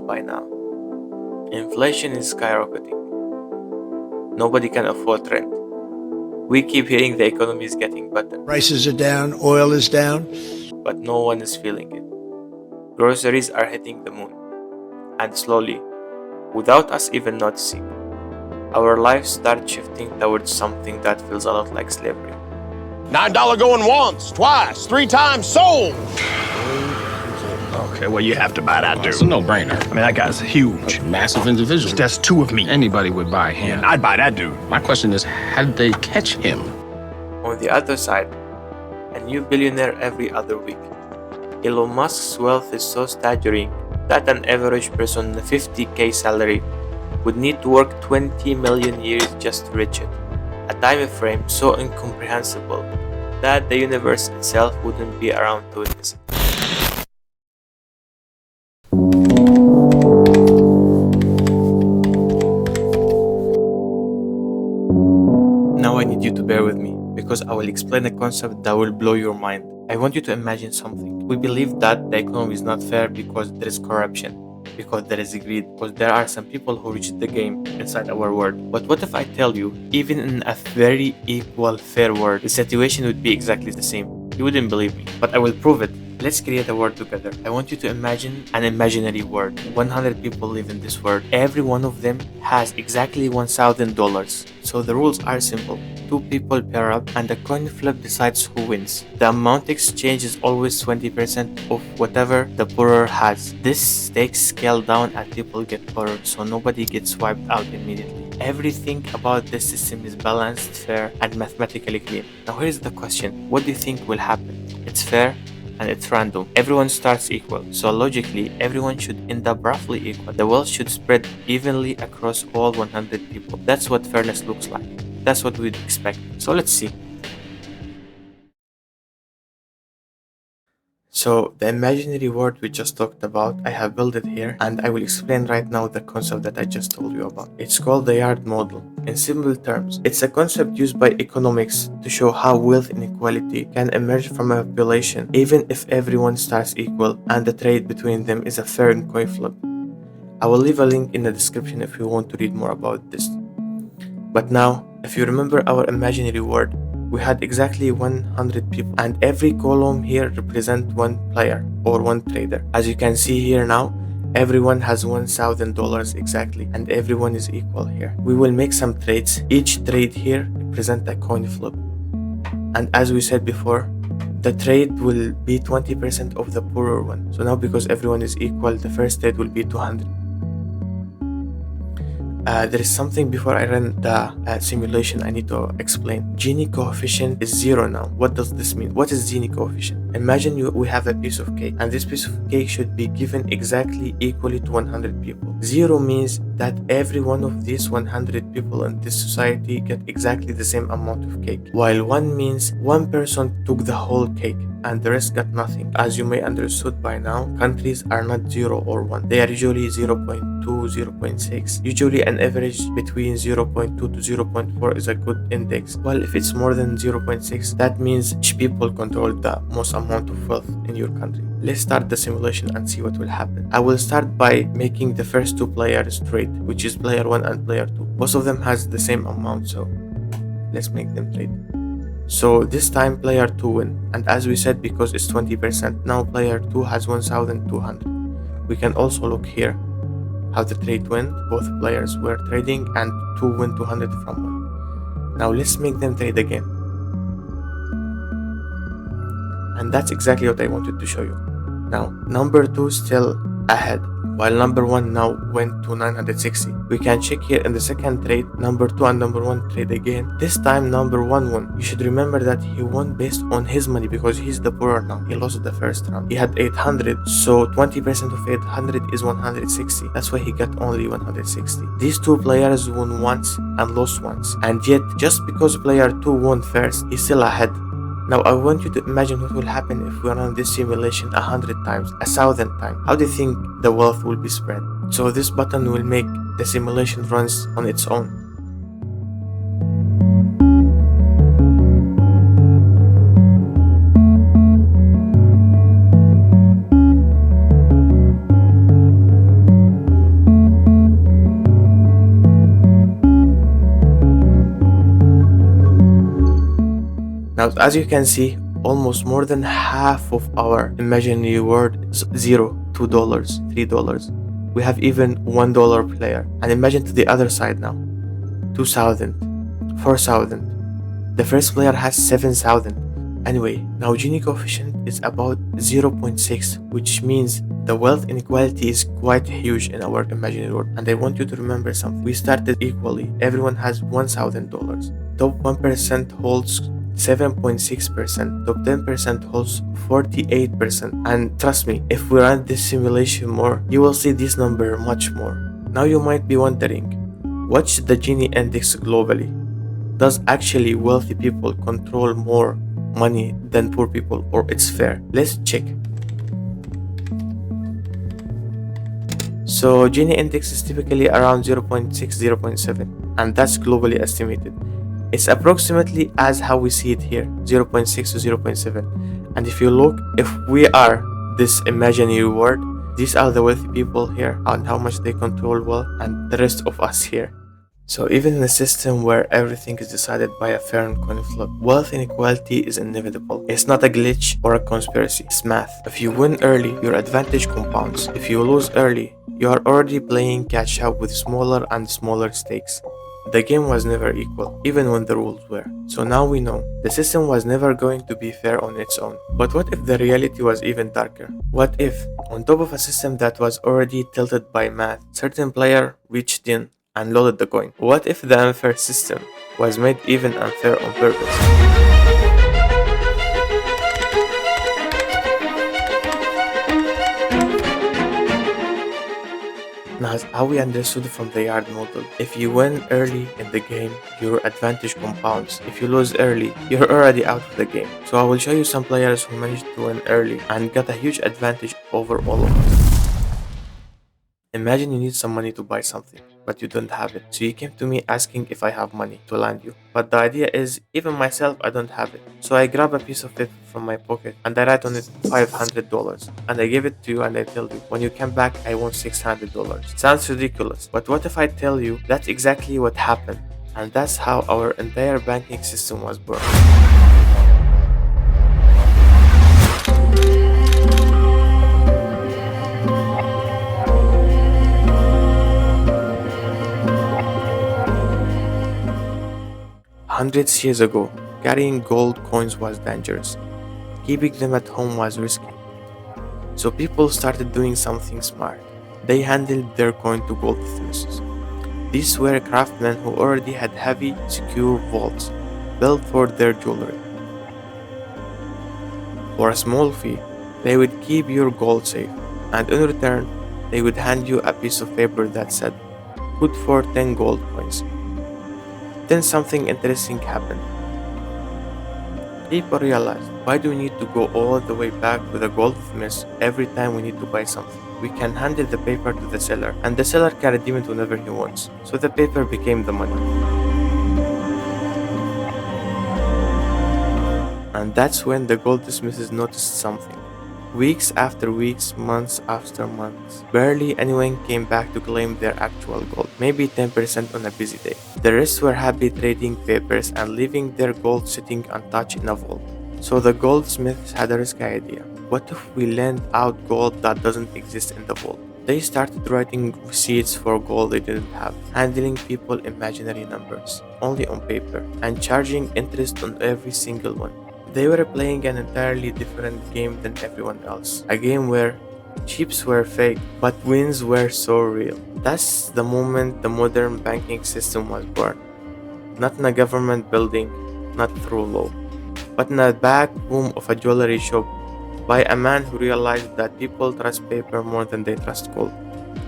by now. Inflation is skyrocketing. Nobody can afford rent. We keep hearing the economy is getting better. Prices are down, oil is down. But no one is feeling it. Groceries are hitting the moon. And slowly, without us even noticing, our lives start shifting towards something that feels a lot like slavery. $9 going once, twice, 3 times sold. Okay, well, you have to buy that dude. It's a no-brainer. I mean, that guy's huge. Massive individual. That's 2 of me. Anybody would buy him. And I'd buy that dude. My question is, how did they catch him? On the other side, a new billionaire every other week. Elon Musk's wealth is so staggering that an average person on a $50,000 salary would need to work 20 million years just to reach it. A time frame so incomprehensible that the universe itself wouldn't be around to witness it. Now I need you to bear with me, because I will explain a concept that will blow your mind. I want you to imagine something. We believe that the economy is not fair because there is corruption, because there is greed, because there are some people who reach the game inside our world. But what if I tell you, even in a very equal, fair world, the situation would be exactly the same? You wouldn't believe me, but I will prove it. Let's create a world together. I want you to imagine an imaginary world. 100 people live in this world. Every one of them has exactly $1,000. So the rules are simple. 2 people pair up and the coin flip decides who wins. The amount exchanged is always 20% of whatever the poorer has. This stakes scale down as people get poorer, so nobody gets wiped out immediately. Everything about this system is balanced, fair, and mathematically clean. Now here's the question. What do you think will happen? It's fair and it's random. Everyone starts equal, so logically everyone should end up roughly equal. The wealth should spread evenly across all 100 people. That's what fairness looks like. That's what we'd expect. So let's see. So the imaginary world we just talked about, I have built it here and I will explain right now the concept that I just told you about. It's called the yard model. In simple terms, it's a concept used by economics to show how wealth inequality can emerge from a population even if everyone starts equal and the trade between them is a fair and coin flip. I will leave a link in the description if you want to read more about this. But now, if you remember our imaginary world, we had exactly 100 people and every column here represents one player or one trader. As you can see here now, everyone has $1,000 exactly and everyone is equal here. We will make some trades. Each trade here represents a coin flip. And as we said before, the trade will be 20% of the poorer one. So now because everyone is equal, the first trade will be 200. There is something before I run the simulation I need to explain. Gini coefficient is 0 now. What does this mean? What is Gini coefficient? Imagine we have a piece of cake and this piece of cake should be given exactly equally to 100 people. 0 means that every one of these 100 people in this society get exactly the same amount of cake. While 1 means one person took the whole cake and the rest got nothing. As you may understood by now, countries are not 0 or 1. They are usually 0.2, 0.6. Usually an average between 0.2 to 0.4 is a good index. Well, if it's more than 0.6, that means rich people control the most amount of wealth in your country. Let's start the simulation and see what will happen. I will start by making the first 2 players trade, which is player 1 and player 2. Both of them has the same amount, so let's make them trade. So this time player 2 win, and as we said, because it's 20%, now player 2 has 1,200. We can also look here how the trade went. Both players were trading and 2 win 200 from 1. Now let's make them trade again. And that's exactly what I wanted to show you. Now number 2 still ahead, while number 1 now went to 960. We can check here in the second trade, number 2 and number 1 trade again. This time number 1 won. You should remember that he won based on his money because he's the poorer now. He lost the first round. He had 800, so 20% of 800 is 160. That's why he got only 160. These 2 players won once and lost once, and yet just because player 2 won first, he's still ahead. Now I want you to imagine what will happen if we run this simulation 100 times, 1,000 times. How do you think the wealth will be spread? So this button will make the simulation runs on its own. Now, as you can see, almost more than half of our imaginary world is zero, $2, $3. We have even $1 player. And imagine to the other side now. 2,000, 4,000. The first player has 7,000. Anyway, now Gini coefficient is about 0.6, which means the wealth inequality is quite huge in our imaginary world. And I want you to remember something. We started equally. Everyone has $1,000. Top 1% holds 7.6%, top 10% holds 48%. And trust me, if we run this simulation more, you will see this number much more. Now you might be wondering, what's the Gini index globally? Does actually wealthy people control more money than poor people, or it's fair? Let's check. So Gini index is typically around 0.6, 0.7, and that's globally estimated. It's approximately as how we see it here, 0.6 to 0.7. And if you look, if we are this imaginary world, these are the wealthy people here and how much they control wealth, and the rest of us here. So even in a system where everything is decided by a fair and coin flip, wealth inequality is inevitable. It's not a glitch or a conspiracy, it's math. If you win early, your advantage compounds. If you lose early, you are already playing catch up with smaller and smaller stakes. The game was never equal, even when the rules were. So now we know, the system was never going to be fair on its own. But what if the reality was even darker? What if, on top of a system that was already tilted by math, certain player reached in and loaded the coin? What if the unfair system was made even unfair on purpose? Now, as how we understood from the yard model, if you win early in the game, your advantage compounds. If you lose early, you're already out of the game. So I will show you some players who managed to win early and got a huge advantage over all of us. Imagine you need some money to buy something, but you don't have it. So you came to me asking if I have money to lend you. But the idea is, even myself, I don't have it. So I grab a piece of paper from my pocket and I write on it $500. And I give it to you and I tell you, when you come back, I want $600. Sounds ridiculous, but what if I tell you that's exactly what happened? And that's how our entire banking system was born. Hundreds years ago, carrying gold coins was dangerous. Keeping them at home was risky. So people started doing something smart. They handled their coin to goldsmiths. These were craftsmen who already had heavy, secure vaults built for their jewelry. For a small fee, they would keep your gold safe, and in return, they would hand you a piece of paper that said, "Good for 10 gold coins." Then something interesting happened. People realized, why do we need to go all the way back to the goldsmith every time we need to buy something? We can hand the paper to the seller, and the seller can redeem it whenever he wants. So the paper became the money. And that's when the goldsmiths noticed something. Weeks after weeks, months after months, barely anyone came back to claim their actual gold, maybe 10% on a busy day. The rest were happy trading papers and leaving their gold sitting untouched in a vault. So the goldsmiths had a risky idea. What if we lend out gold that doesn't exist in the vault? They started writing receipts for gold they didn't have, handling people imaginary numbers, only on paper, and charging interest on every single one. They were playing an entirely different game than everyone else. A game where chips were fake, but wins were so real. That's the moment the modern banking system was born. Not in a government building, not through law, but in a back room of a jewelry shop by a man who realized that people trust paper more than they trust gold.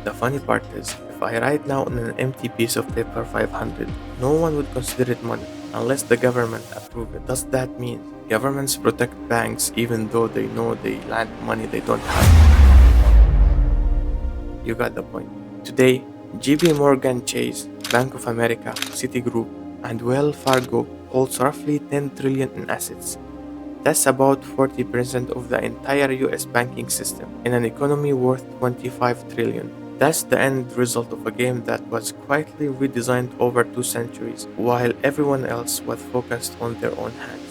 The funny part is, if I write now on an empty piece of paper 500, no one would consider it money unless the government approve it. Does that mean governments protect banks even though they know they lend money they don't have? You got the point. Today, JP Morgan Chase, Bank of America, Citigroup, and Wells Fargo holds roughly 10 trillion in assets. That's about 40% of the entire US banking system in an economy worth 25 trillion. That's the end result of a game that was quietly redesigned over 2 centuries while everyone else was focused on their own hands.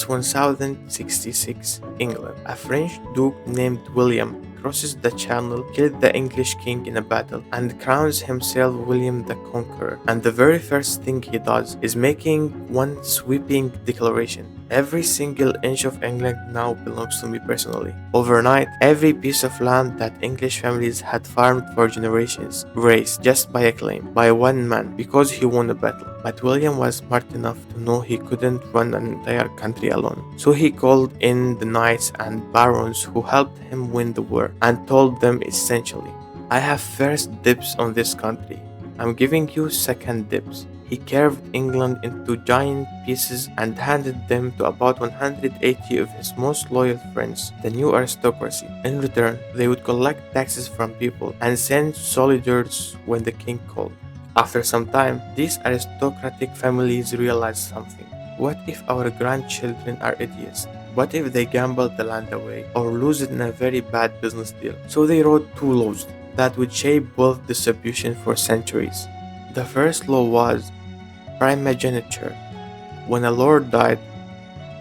It's 1066, England. A French duke named William crosses the channel, killed the English king in a battle, and crowns himself William the Conqueror. And the very first thing he does is making one sweeping declaration. Every single inch of England now belongs to me personally. Overnight, every piece of land that English families had farmed for generations raised just by a claim, by one man, because he won a battle. But William was smart enough to know he couldn't run an entire country alone. So he called in the knights and barons who helped him win the war and told them essentially, I have first dibs on this country. I'm giving you second dibs. He carved England into giant pieces and handed them to about 180 of his most loyal friends, the new aristocracy. In return, they would collect taxes from people and send soldiers when the king called. After some time, these aristocratic families realized something. What if our grandchildren are idiots? What if they gamble the land away or lose it in a very bad business deal? So they wrote two laws that would shape wealth distribution for centuries. The first law was primogeniture. When a lord died,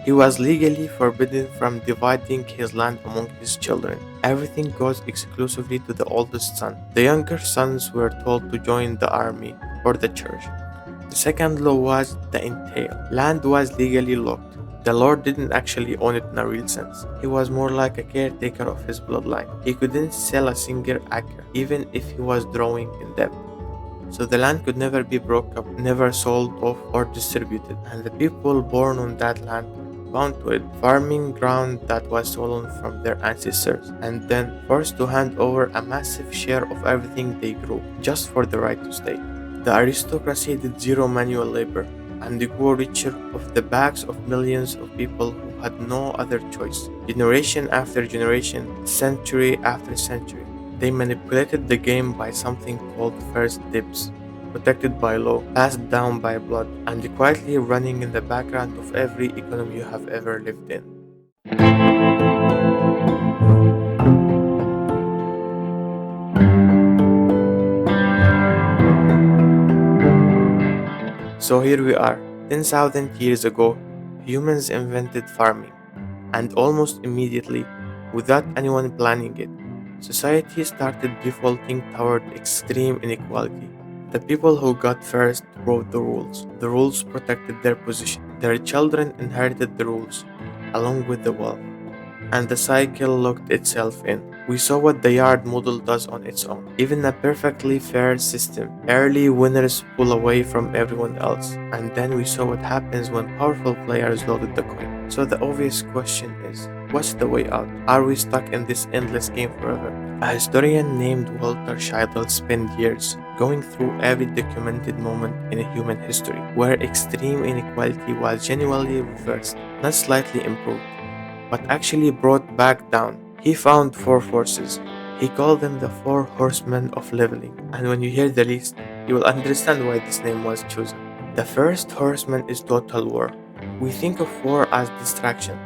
he was legally forbidden from dividing his land among his children. Everything goes exclusively to the oldest son. The younger sons were told to join the army or the church. The second law was the entail. Land was legally locked. The lord didn't actually own it in a real sense. He was more like a caretaker of his bloodline. He couldn't sell a single acre, even if he was drawing in debt. So the land could never be broke up, never sold off or distributed, and the people born on that land bound to it, farming ground that was stolen from their ancestors, and then forced to hand over a massive share of everything they grew, just for the right to stay. The aristocracy did zero manual labor, and they grew richer off the backs of millions of people who had no other choice. Generation after generation, century after century, they manipulated the game by something called first dibs, protected by law, passed down by blood, and quietly running in the background of every economy you have ever lived in. So here we are. 10,000 years ago, humans invented farming, and almost immediately, without anyone planning it, society started defaulting toward extreme inequality. The people who got first wrote the rules. The rules protected their position. Their children inherited the rules, along with the wealth. And the cycle locked itself in. We saw what the yard model does on its own. Even a perfectly fair system, early winners pull away from everyone else. And then we saw what happens when powerful players loaded the coin. So the obvious question is, what's the way out? Are we stuck in this endless game forever? A historian named Walter Scheidel spent years going through every documented moment in human history where extreme inequality was genuinely reversed, not slightly improved, but actually brought back down. He found four forces. He called them the four horsemen of leveling. And when you hear the list, you will understand why this name was chosen. The first horseman is total war. We think of war as distraction,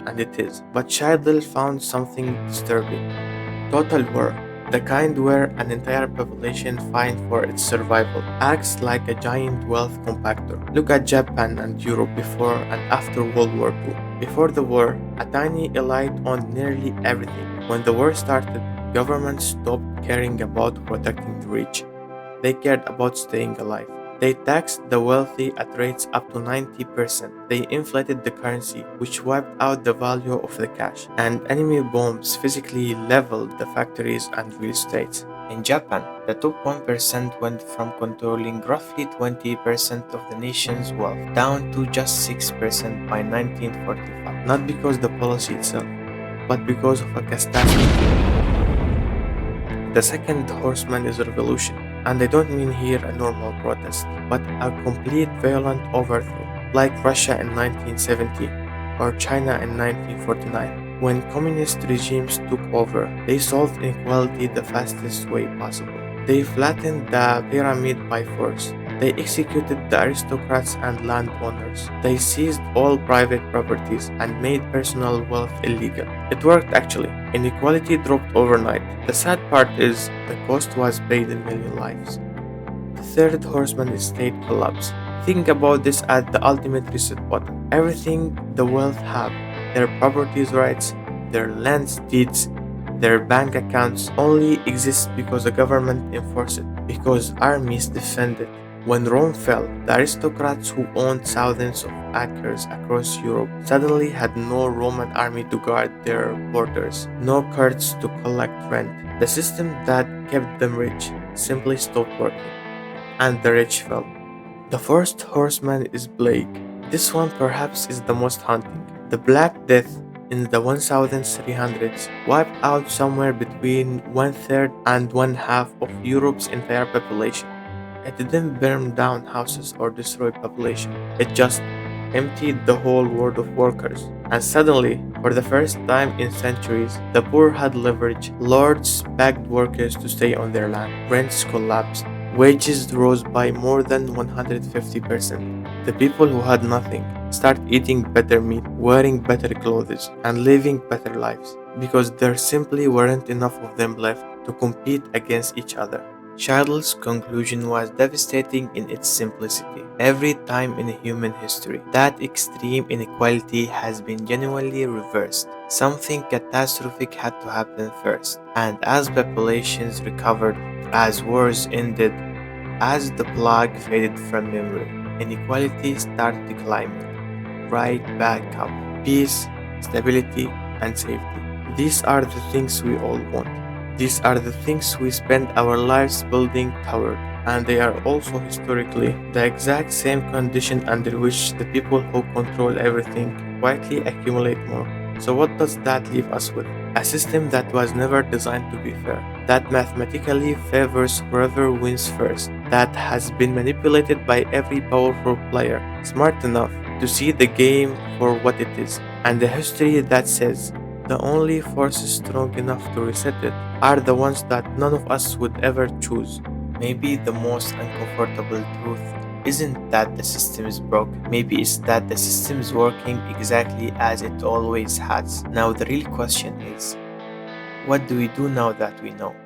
and it is. But Scheidel found something disturbing. Total war, the kind where an entire population fights for its survival, acts like a giant wealth compactor. Look at Japan and Europe before and after World War II. Before the war, a tiny elite owned nearly everything. When the war started, governments stopped caring about protecting the rich. They cared about staying alive. They taxed the wealthy at rates up to 90%. They inflated the currency, which wiped out the value of the cash. And enemy bombs physically leveled the factories and real estate. In Japan, the top 1% went from controlling roughly 20% of the nation's wealth down to just 6% by 1945. Not because the policy itself, but because of a catastrophe. The second horseman is revolution. And I don't mean here a normal protest, but a complete violent overthrow, like Russia in 1970 or China in 1949. When communist regimes took over, they solved inequality the fastest way possible. They flattened the pyramid by force. They executed the aristocrats and landowners. They seized all private properties and made personal wealth illegal. It worked actually. Inequality dropped overnight. The sad part is the cost was paid in million lives. The third horseman is state collapse. Think about this as the ultimate reset button. Everything the wealth have, their properties rights, their land deeds, their bank accounts only exist because the government enforced it, because armies defend it. When Rome fell, the aristocrats who owned thousands of acres across Europe suddenly had no Roman army to guard their borders, no courts to collect rent. The system that kept them rich simply stopped working, and the rich fell. The first horseman is plague. This one perhaps is the most haunting. The Black Death in the 1300s wiped out somewhere between one third and one half of Europe's entire population. It didn't burn down houses or destroy population. It just emptied the whole world of workers. And suddenly, for the first time in centuries, the poor had leverage. Lords begged workers to stay on their land. Rents collapsed. Wages rose by more than 150%. The people who had nothing started eating better meat, wearing better clothes, and living better lives because there simply weren't enough of them left to compete against each other. Child's conclusion was devastating in its simplicity. Every time in human history, that extreme inequality has been genuinely reversed. Something catastrophic had to happen first, and as populations recovered, as wars ended, as the plague faded from memory, inequality started climbing right back up. Peace, stability, and safety. These are the things we all want. These are the things we spend our lives building toward, and they are also historically the exact same condition under which the people who control everything quietly accumulate more. So what does that leave us with? A system that was never designed to be fair, that mathematically favors whoever wins first, that has been manipulated by every powerful player smart enough to see the game for what it is, and a history that says the only forces strong enough to reset it are the ones that none of us would ever choose. Maybe the most uncomfortable truth isn't that the system is broken. Maybe it's that the system is working exactly as it always has. Now the real question is, what do we do now that we know?